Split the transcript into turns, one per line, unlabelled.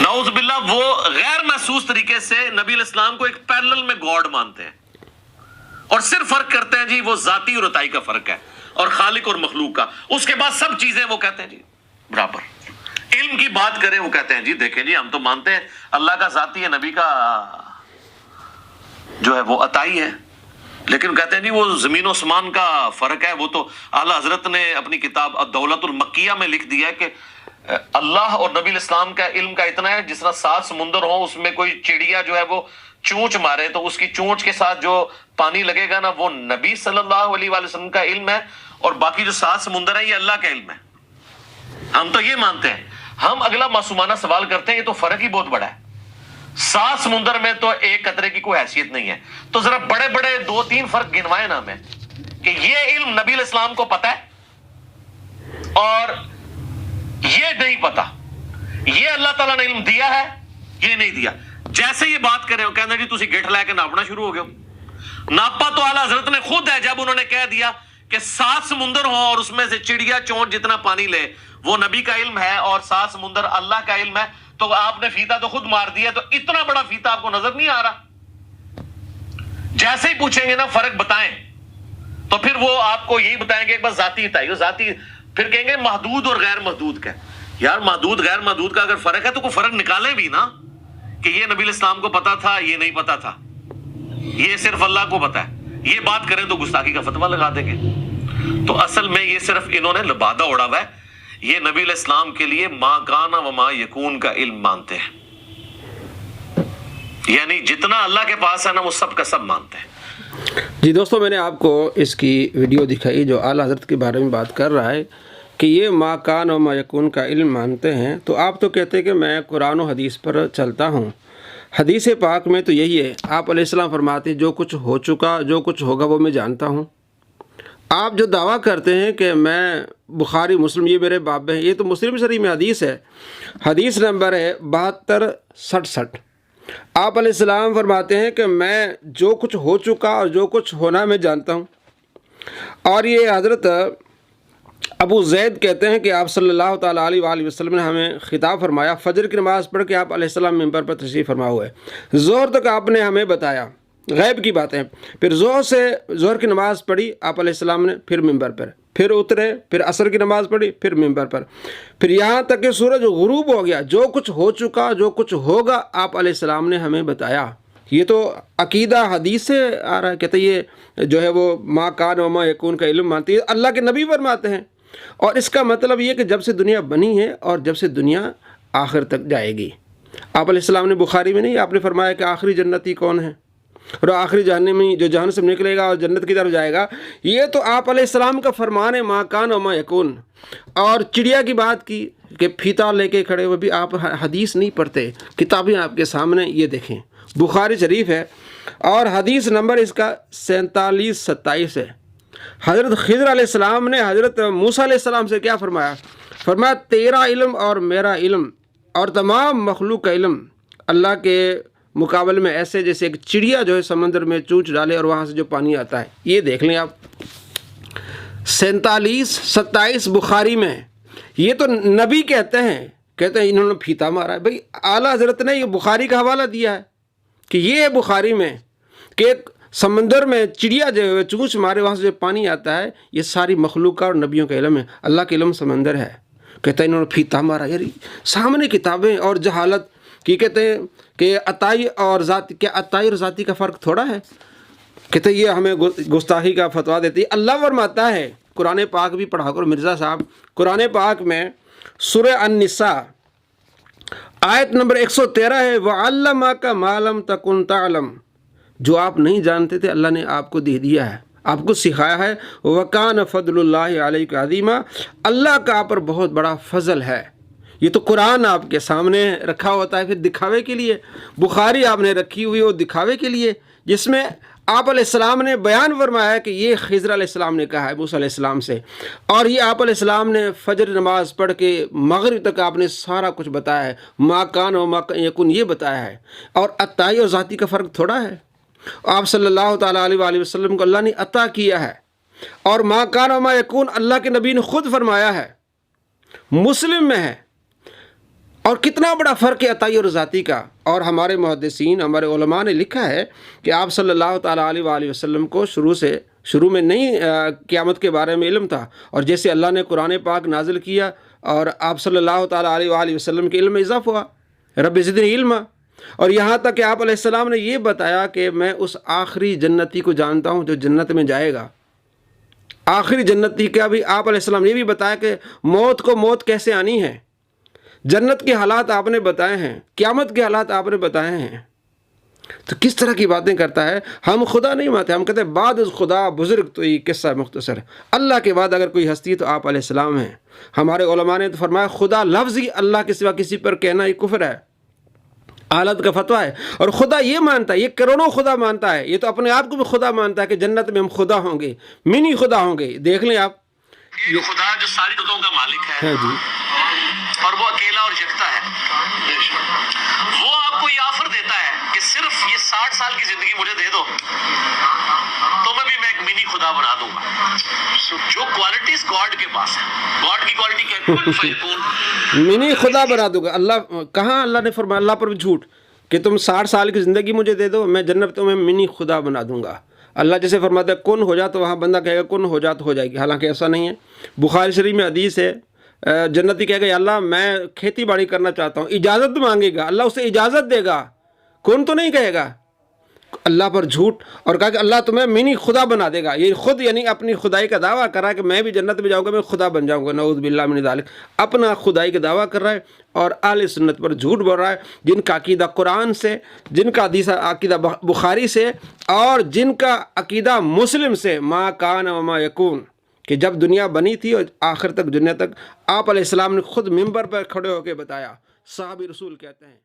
نعوذ باللہ وہ غیر محسوس طریقے سے نبی علیہ السلام کو ایک پیرلل میں گاڈ مانتے ہیں، اور صرف فرق کرتے ہیں جی وہ ذاتی اور عطائی کا فرق ہے، اور خالق اور مخلوق کا۔ اس کے بعد سب چیزیں وہ کہتے ہیں جی برابر۔ علم کی بات کریں وہ کہتے ہیں جی دیکھیں جی ہم تو مانتے ہیں اللہ کا ذاتی ہے، نبی کا جو ہے وہ عطائی ہے، لیکن کہتے ہیں جی وہ زمین و آسمان کا فرق ہے۔ وہ تو اعلیٰ حضرت نے اپنی کتاب الدولۃ المکیہ میں لکھ دیا ہے کہ اللہ اور نبی علیہ السلام کا علم کا اتنا ہے جس طرح 7 سمندر ہوں، اس میں کوئی چڑیا جو ہے وہ چونچ مارے تو اس کی چونچ کے ساتھ جو پانی لگے گا نا وہ نبی صلی اللہ علیہ وآلہ وسلم کا علم ہے، اور باقی جو 7 سمندر ہیں یہ اللہ کا علم ہے۔ ہم تو یہ مانتے ہیں۔ ہم اگلا معصومانہ سوال کرتے ہیں، یہ تو فرق ہی بہت بڑا ہے، 7 سمندر میں تو ایک قطرے کی کوئی حیثیت نہیں ہے، تو ذرا بڑے بڑے 2-3 فرق گنوائے نا ہمیں کہ یہ علم نبی علیہ السلام کو پتا ہے اور یہ نہیں پتا، یہ اللہ تعالیٰ نے علم دیا ہے یہ نہیں دیا۔ جیسے یہ بات کرے ہو کہنا جی تسی گٹھ لے کے ناپنا شروع ہو گئے ہو۔ ناپا تو اعلیٰ حضرت نے خود ہے، جب انہوں نے کہہ دیا کہ 7 سمندر ہوں اور اس میں سے چڑیا چونچ جتنا پانی لے وہ نبی کا علم ہے اور 7 سمندر اللہ کا علم ہے، تو آپ نے فیتا تو خود مار دیا، تو اتنا بڑا فیتا آپ کو نظر نہیں آ رہا؟ جیسے ہی پوچھیں گے نا فرق بتائیں تو پھر وہ آپ کو یہی بتائیں گے بس ذاتی عطائی ذاتی، پھر کہیں گے محدود اور غیر محدود کا۔ یار محدود غیر محدود کا اگر فرق ہے تو کوئی فرق نکالیں بھی نا، کہ یہ نبی علیہ السلام کو پتا تھا یہ نہیں پتا تھا، یہ صرف اللہ کو پتا ہے۔ یہ بات کریں تو گستاخی کا فتویٰ لگا دیں گے۔ تو اصل میں یہ صرف انہوں نے لبادہ اڑا ہوا ہے، یہ نبی علیہ السلام کے لیے ما کان و ما یکون کا علم مانتے ہیں، یعنی جتنا اللہ کے پاس ہے نا وہ سب کا سب مانتے ہیں۔
جی دوستو، میں نے آپ کو اس کی ویڈیو دکھائی جو اعلیٰ حضرت کے بارے میں بات کر رہا ہے کہ یہ ما کان و ما یکون کا علم مانتے ہیں، تو آپ تو کہتے ہیں کہ میں قرآن و حدیث پر چلتا ہوں۔ حدیث پاک میں تو یہی ہے، آپ علیہ السلام فرماتے ہیں جو کچھ ہو چکا جو کچھ ہوگا وہ میں جانتا ہوں۔ آپ جو دعویٰ کرتے ہیں کہ میں بخاری مسلم یہ میرے باب ہیں، یہ تو مسلم شریف میں حدیث ہے، حدیث نمبر ہے 7266۔ آپ علیہ السلام فرماتے ہیں کہ میں جو کچھ ہو چکا اور جو کچھ ہونا میں جانتا ہوں۔ اور یہ حضرت ابو زید کہتے ہیں کہ آپ صلی اللہ تعالیٰ علیہ وآلہ وسلم نے ہمیں خطاب فرمایا، فجر کی نماز پڑھ کے آپ علیہ السلام منبر پر تشریف فرما ہوئے، ظہر تک آپ نے ہمیں بتایا غیب کی باتیں، پھر ظہر کی نماز پڑھی آپ علیہ السلام نے، پھر منبر پر، پھر اترے، پھر عصر کی نماز پڑھی، پھر منبر پر، پھر یہاں تک کہ سورج غروب ہو گیا، جو کچھ ہو چکا جو کچھ ہوگا آپ علیہ السلام نے ہمیں بتایا۔ یہ تو عقیدہ حدیث سے آ رہا ہے، کہتے یہ جو ہے وہ ما کان و ما یکون کا علم مانتی ہے، اللہ کے نبی فرماتے ہیں۔ اور اس کا مطلب یہ کہ جب سے دنیا بنی ہے اور جب سے دنیا آخر تک جائے گی۔ آپ علیہ السلام نے بخاری میں نہیں آپ نے فرمایا کہ آخری جنتی کون ہے اور آخری جہنمی جو جہنم سے نکلے گا اور جنت کی طرف جائے گا، یہ تو آپ علیہ السلام کا فرمان ہے ما کان و ما یکون۔ اور چڑیا کی بات کی کہ پھیتا لے کے کھڑے ہوئے، بھی آپ حدیث نہیں پڑھتے، کتابیں آپ کے سامنے یہ دیکھیں، بخاری شریف ہے اور حدیث نمبر اس کا 4727 ہے۔ حضرت خضر علیہ السلام نے حضرت موسیٰ علیہ السلام سے کیا فرمایا؟ فرمایا تیرا علم اور میرا علم اور تمام مخلوق کا علم اللہ کے مقابل میں ایسے جیسے ایک چڑیا جو ہے سمندر میں چونچ ڈالے اور وہاں سے جو پانی آتا ہے۔ یہ دیکھ لیں آپ 4727 بخاری میں، یہ تو نبی کہتے ہیں انہوں نے پھیتا مارا ہے۔ بھئی اعلیٰ حضرت نے یہ بخاری کا حوالہ دیا ہے کہ یہ ہے بخاری میں کہ ایک سمندر میں چڑیا جو ہے چونچ مارے وہاں سے جو پانی آتا ہے، یہ ساری مخلوق کا اور نبیوں کا علم ہے، اللہ کا علم سمندر ہے۔ کہتے ہیں انہوں نے پھیتا مارا، یار سامنے کتابیں اور جہالت کی۔ کہتے ہیں کہ عطائی اور ذاتی، کیا عطائی اور ذاتی کا فرق تھوڑا ہے؟ کہتے ہیں یہ ہمیں گستاخی کا فتویٰ دیتی ہے۔ اللہ فرماتا ہے، قرآن پاک بھی پڑھا کرو مرزا صاحب، قرآن پاک میں سورہ النساء آیت نمبر 113 ہے، وَعَلَّمَكَ مَا لَمْ تَكُنْ تَعْلَمْ، جو آپ نہیں جانتے تھے اللہ نے آپ کو دے دیا ہے، آپ کو سکھایا ہے۔ وَكَانَ فَضْلُ اللَّهِ عَلَيْكَ عَظِيمًا، اللہ کا آپ پر بہت بڑا فضل ہے۔ یہ تو قرآن آپ کے سامنے رکھا ہوتا ہے پھر دکھاوے کے لیے، بخاری آپ نے رکھی ہوئی وہ دکھاوے کے لیے، جس میں آپ علیہ السلام نے بیان فرمایا ہے کہ یہ خضر علیہ السلام نے کہا ہے موسیٰ علیہ السلام سے، اور یہ آپ علیہ السلام نے فجر نماز پڑھ کے مغرب تک آپ نے سارا کچھ بتایا ہے، ما کان و ما یکون یہ بتایا ہے۔ اور عطائی اور ذاتی کا فرق تھوڑا ہے، آپ صلی اللہ تعالیٰ علیہ وآلہ وسلم کو اللہ نے عطا کیا ہے، اور ما کان و ما یکون اللہ کے نبی نے خود فرمایا ہے، مسلم میں ہے۔ اور کتنا بڑا فرق ہے عطائی اور ذاتی کا. اور ہمارے محدثین، ہمارے علماء نے لکھا ہے کہ آپ صلی اللہ تعالیٰ علیہ وآلہ وسلم کو شروع میں نہیں قیامت کے بارے میں علم تھا، اور جیسے اللہ نے قرآن پاک نازل کیا اور آپ صلی اللہ تعالیٰ علیہ وآلہ وسلم کے علم میں اضافہ ہوا، رب زدنی علما. اور یہاں تک کہ آپ علیہ السلام نے یہ بتایا کہ میں اس آخری جنتی کو جانتا ہوں جو جنت میں جائے گا. آخری جنتی کا بھی آپ علیہ السلام نے یہ بھی بتایا کہ موت کیسے آنی ہے. جنت کے حالات آپ نے بتائے ہیں، قیامت کے حالات آپ نے بتائے ہیں. تو کس طرح کی باتیں کرتا ہے. ہم خدا نہیں مانتے، ہم کہتے ہیں بعد از خدا بزرگ تو یہ قصہ مختصر ہے. اللہ کے بعد اگر کوئی ہستی تو آپ علیہ السلام ہیں. ہمارے علماء نے تو فرمایا خدا لفظ ہی اللہ کے سوا کسی پر کہنا یہ کفر ہے، آلت کا فتویٰ ہے. اور خدا یہ مانتا ہے، یہ کروڑوں خدا مانتا ہے، یہ تو اپنے آپ کو بھی خدا مانتا ہے کہ جنت میں ہم خدا ہوں گے، منی خدا ہوں گے. دیکھ لیں آپ،
یہ خدا جو ساری چیزوں کا مالک ہے
جی،
اور وہ اکیلا اور یکتا ہے، وہ آپ کو یہ آفر دیتا ہے کہ صرف یہ 60 سال کی زندگی مجھے دے دو تو میں ایک منی خدا بنا دوں گا. جو کوالٹیز گاڈ کے پاس ہے، گاڈ کی کوالٹی کیا ہے؟ کن فیکون،
منی خدا بنا دوں گا. اللہ کہاں اللہ نے فرمایا اللہ پر بھی جھوٹ کہ تم 60 سال کی زندگی مجھے دے دو، میں جنت تمہیں منی خدا بنا دوں گا. اللہ جیسے فرماتا ہے کن ہو جا تو وہاں بندہ کہے گا کن ہو جا تو ہو جائے گی، حالانکہ ایسا نہیں ہے. بخاری شریف میں حدیث ہے، جنتی کہے گا یا اللہ میں کھیتی باڑی کرنا چاہتا ہوں، اجازت مانگے گا، اللہ اسے اجازت دے گا، کون تو نہیں کہے گا. اللہ پر جھوٹ، اور کہا کہ اللہ تمہیں منی خدا بنا دے گا. یہ خود یعنی اپنی خدائی کا دعویٰ کر رہا ہے کہ میں بھی جنت میں جاؤں گا، میں خدا بن جاؤں گا. نعوذ باللہ من ذالک. اپنا خدائی کا دعویٰ کر رہا ہے اور اہل سنت پر جھوٹ بول رہا ہے، جن کا عقیدہ قرآن سے، جن کا عقیدہ بخاری سے، اور جن کا عقیدہ مسلم سے، ما کان و ما یکون، کہ جب دنیا بنی تھی اور آخر تک دنیا تک آپ علیہ السلام نے خود ممبر پر کھڑے ہو کے بتایا. صحابی رسول کہتے ہیں